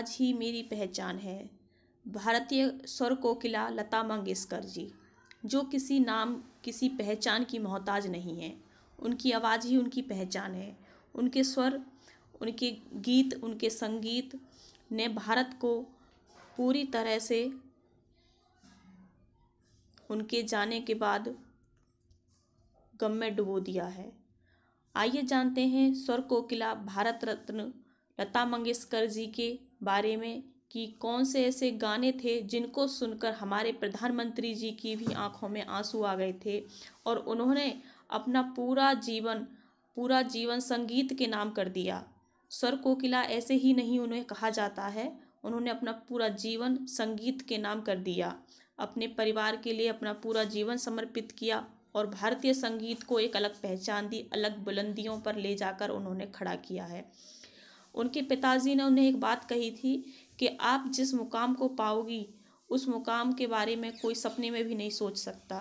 आवाज़ ही मेरी पहचान है। भारतीय स्वर कोकिला लता मंगेशकर जी, जो किसी नाम किसी पहचान की मोहताज नहीं है। उनकी आवाज़ ही उनकी पहचान है। उनके स्वर, उनके गीत, उनके संगीत ने भारत को पूरी तरह से उनके जाने के बाद गम में डुबो दिया है। आइए जानते हैं स्वर कोकिला भारत रत्न लता मंगेशकर जी के बारे में कि कौन से ऐसे गाने थे जिनको सुनकर हमारे प्रधानमंत्री जी की भी आंखों में आंसू आ गए थे और उन्होंने अपना पूरा जीवन संगीत के नाम कर दिया। स्वर कोकिला ऐसे ही नहीं उन्हें कहा जाता है, उन्होंने अपना पूरा जीवन संगीत के नाम कर दिया। अपने परिवार के लिए अपना पूरा जीवन समर्पित किया और भारतीय संगीत को एक अलग पहचान दी, अलग बुलंदियों पर ले जाकर उन्होंने खड़ा किया है। उनके पिताजी ने उन्हें एक बात कही थी कि आप जिस मुकाम को पाओगी उस मुकाम के बारे में कोई सपने में भी नहीं सोच सकता।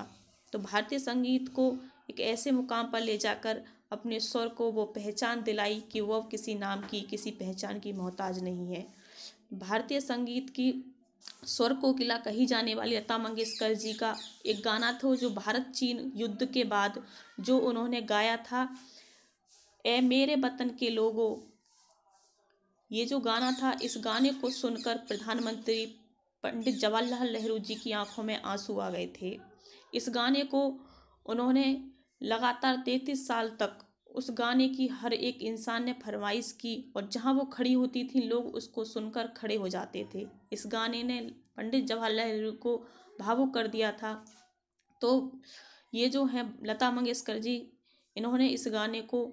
तो भारतीय संगीत को एक ऐसे मुकाम पर ले जाकर अपने स्वर को वो पहचान दिलाई कि वो किसी नाम की, किसी पहचान की मोहताज नहीं है। भारतीय संगीत की स्वर कोकिला कही जाने वाली लता मंगेशकर जी का एक गाना था जो भारत चीन युद्ध के बाद जो उन्होंने गाया था, ए मेरे वतन के लोगों। ये जो गाना था, इस गाने को सुनकर प्रधानमंत्री पंडित जवाहरलाल नेहरू जी की आंखों में आंसू आ गए थे। इस गाने को उन्होंने लगातार 33 साल तक उस गाने की हर एक इंसान ने फरमाइश की और जहां वो खड़ी होती थी लोग उसको सुनकर खड़े हो जाते थे। इस गाने ने पंडित जवाहरलाल नेहरू को भावुक कर दिया था। तो ये जो है लता मंगेशकर जी, इन्होंने इस गाने को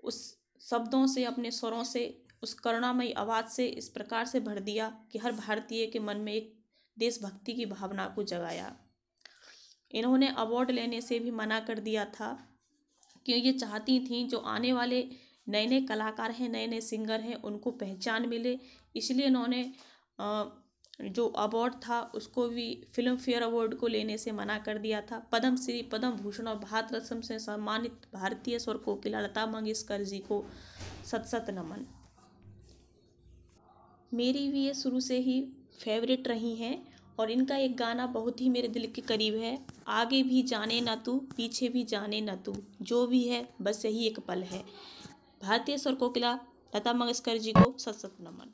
उस शब्दों से, अपने स्वरों से, उस करुणामयी आवाज़ से इस प्रकार से भर दिया कि हर भारतीय के मन में एक देशभक्ति की भावना को जगाया। इन्होंने अवार्ड लेने से भी मना कर दिया था कि ये चाहती थी जो आने वाले नए नए कलाकार हैं, नए नए सिंगर हैं, उनको पहचान मिले। इसलिए इन्होंने जो अवार्ड था उसको भी फिल्म फेयर अवार्ड को लेने से मना कर दिया था। पद्म श्री, पद्म भूषण और भारत रत्न से सम्मानित भारतीय स्वर कोकिला लता मंगेशकर जी को सत सत नमन। मेरी भी ये शुरू से ही फेवरेट रही हैं और इनका एक गाना बहुत ही मेरे दिल के करीब है, आगे भी जाने ना तू, पीछे भी जाने ना तू, जो भी है बस यही एक पल है। भारतीय स्वर कोकिला लता मंगेशकर जी को सत सत नमन।